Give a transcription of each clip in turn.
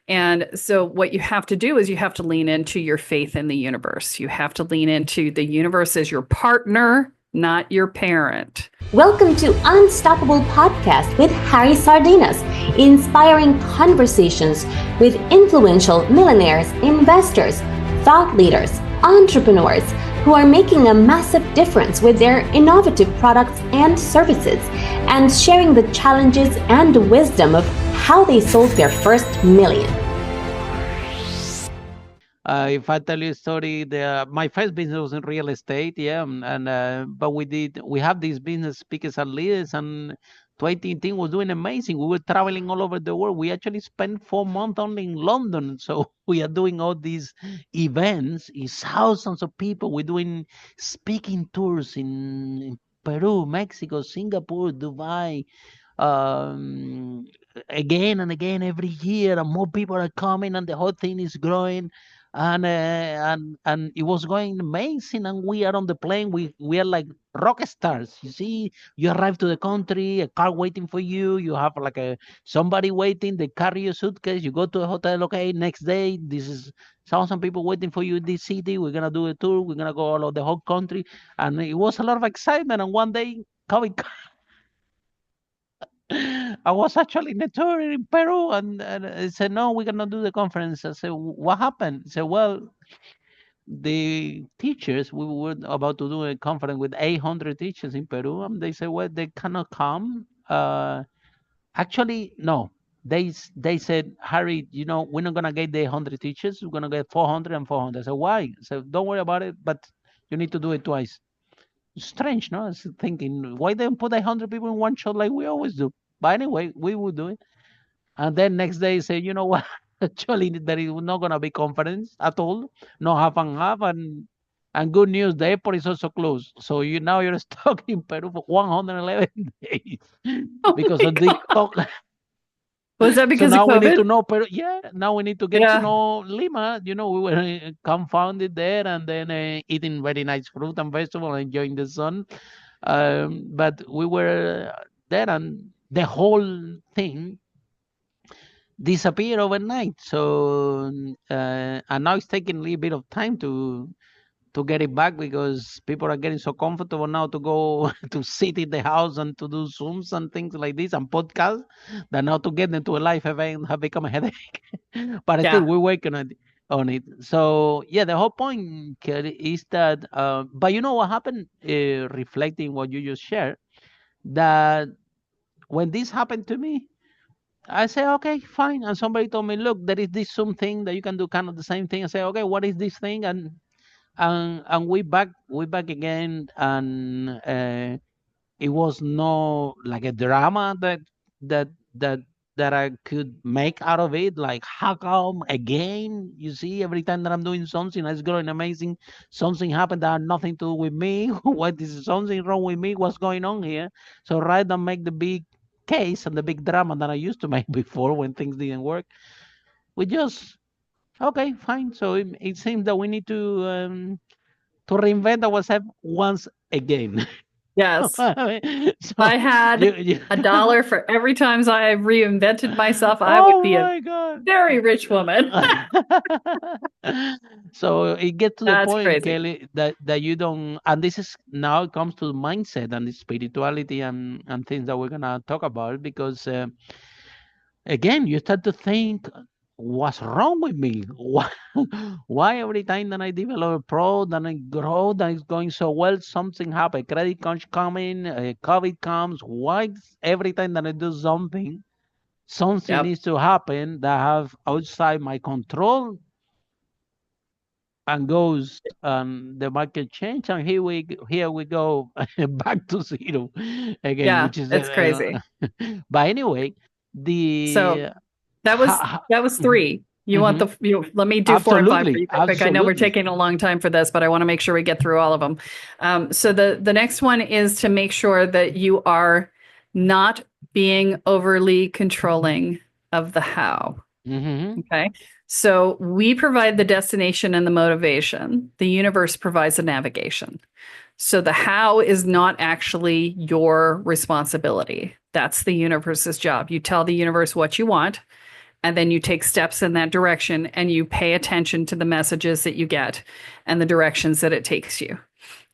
And so what you have to do is you have to lean into your faith in the universe. You have to lean into the universe as your partner, not your parent. Welcome to Unstoppable Podcast with Harry Sardinas, inspiring conversations with influential millionaires, investors, thought leaders, entrepreneurs who are making a massive difference with their innovative products and services, and sharing the challenges and wisdom of how they sold their first million. If I tell you a story, my first business was in real estate, but we have these business speakers and leaders, and 2018 was doing amazing. We were traveling all over the world. We actually spent 4 months only in London, so we are doing all these events. It's thousands of people. We're doing speaking tours in Peru, Mexico, Singapore, Dubai, again and again every year, and more people are coming, and the whole thing is growing. And it was going amazing, and we are on the plane. We are like rock stars. You see, you arrive to the country, a car waiting for you. You have like somebody waiting. They carry your suitcase. You go to a hotel. Okay, next day, this is thousand people waiting for you in this city. We're gonna do a tour. We're gonna go all over the whole country, and it was a lot of excitement. And one day, COVID. I was actually in a tour in Peru, and I said, no, we're going to do the conference. I said, what happened? He said, well, the teachers, we were about to do a conference with 800 teachers in Peru, and they said, well, they cannot come. Actually, no. They said, Harry, we're not going to get the 100 teachers. We're going to get 400 and 400. I said, why? I said, don't worry about it, but you need to do it twice. Strange, no? I was thinking, why they don't put 100 people in one shot like we always do? But anyway, we would do it. And then next day say, you know what? Actually, there is not going to be conference at all. No half and half. And good news, the airport is also closed. So you're stuck in Peru for 111 days because of the Was that because so now of COVID? we need to know Peru. Yeah, now we need to get to know Lima. We were confounded there, and then eating very nice fruit and vegetable, enjoying the sun. But we were there, and the whole thing disappeared overnight. So and now it's taking a little bit of time to get it back, because people are getting so comfortable now to go to sit in the house and to do Zooms and things like this and podcasts, that now to get them to a live event have become a headache. But still, we're working on it. So yeah, the whole point, Kelly, is that. But you know what happened? Reflecting what you just shared, that when this happened to me, I say, okay, fine. And somebody told me, look, there is this something that you can do, kind of the same thing. I say, okay, what is this thing? And we back again, and it was no like a drama that that that I could make out of it. Like, how come again? You see, every time that I'm doing something, it's growing amazing. Something happened that had nothing to do with me. What is something wrong with me? What's going on here? So rather than make the big case and the big drama that I used to make before when things didn't work, we just okay, fine. So it seems that we need to reinvent ourselves once again. Yes. So I had $1 for every time I reinvented myself. I would be a very rich woman. So it gets to the That's point, crazy. Kelly, that you don't, and this is now it comes to mindset and spirituality and things that we're gonna talk about, because again, you start to think, what's wrong with me? Why every time that I develop a product, that I grow, that is going so well, something happens? Credit cards coming, COVID comes. Why every time that I do something needs to happen that have outside my control, and goes the market change, and here we go back to zero again, which is it's crazy. But anyway, so that was 3. You want let me do 4 and 5 for you quick. I know we're taking a long time for this, but I want to make sure we get through all of them. So the next one is to make sure that you are not being overly controlling of the how. Okay. So we provide the destination and the motivation. The universe provides the navigation. So the how is not actually your responsibility. That's the universe's job. You tell the universe what you want, and then you take steps in that direction, and you pay attention to the messages that you get and the directions that it takes you.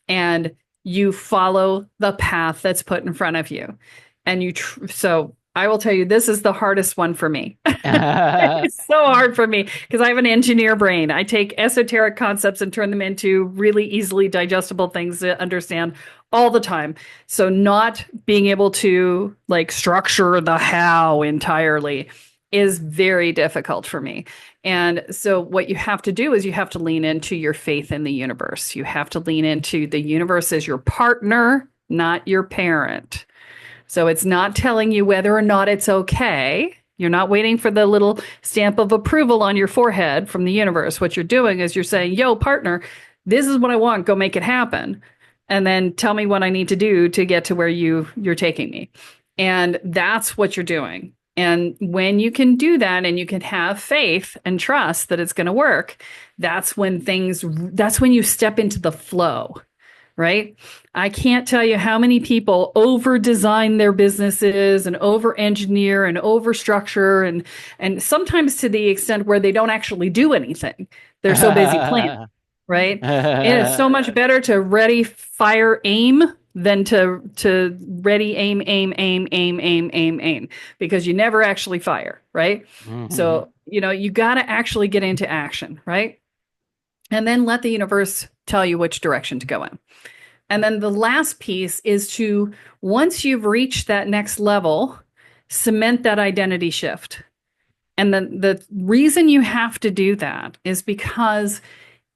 And you follow the path that's put in front of you. And so I will tell you, this is the hardest one for me. It's so hard for me because I have an engineer brain. I take esoteric concepts and turn them into really easily digestible things to understand all the time. So not being able to like structure the how entirely is very difficult for me. And so what you have to do is you have to lean into your faith in the universe. You have to lean into the universe as your partner, not your parent. So it's not telling you whether or not it's okay. You're not waiting for the little stamp of approval on your forehead from the universe. What you're doing is you're saying, yo, partner, this is what I want. Go make it happen. And then tell me what I need to do to get to where you're taking me. And that's what you're doing. And when you can do that and you can have faith and trust that it's going to work, that's when you step into the flow. Right? I can't tell you how many people over-design their businesses and over-engineer and over-structure and sometimes to the extent where they don't actually do anything. They're so busy planning, right? It is so much better to ready, fire, aim than to ready, aim, because you never actually fire, right? Mm-hmm. So, you got to actually get into action, right? And then let the universe tell you which direction to go in. And then the last piece is to, once you've reached that next level, cement that identity shift. And the reason you have to do that is because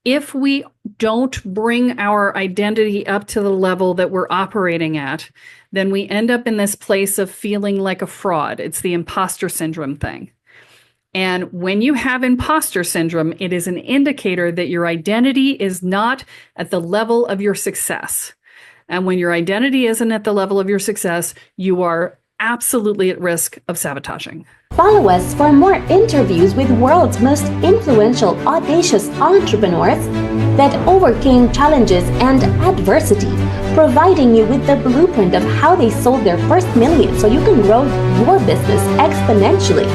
if we don't bring our identity up to the level that we're operating at, then we end up in this place of feeling like a fraud. It's the imposter syndrome thing. And when you have imposter syndrome, it is an indicator that your identity is not at the level of your success. And when your identity isn't at the level of your success, you are absolutely at risk of sabotaging. Follow us for more interviews with world's most influential, audacious entrepreneurs that overcame challenges and adversity, providing you with the blueprint of how they sold their first million so you can grow your business exponentially.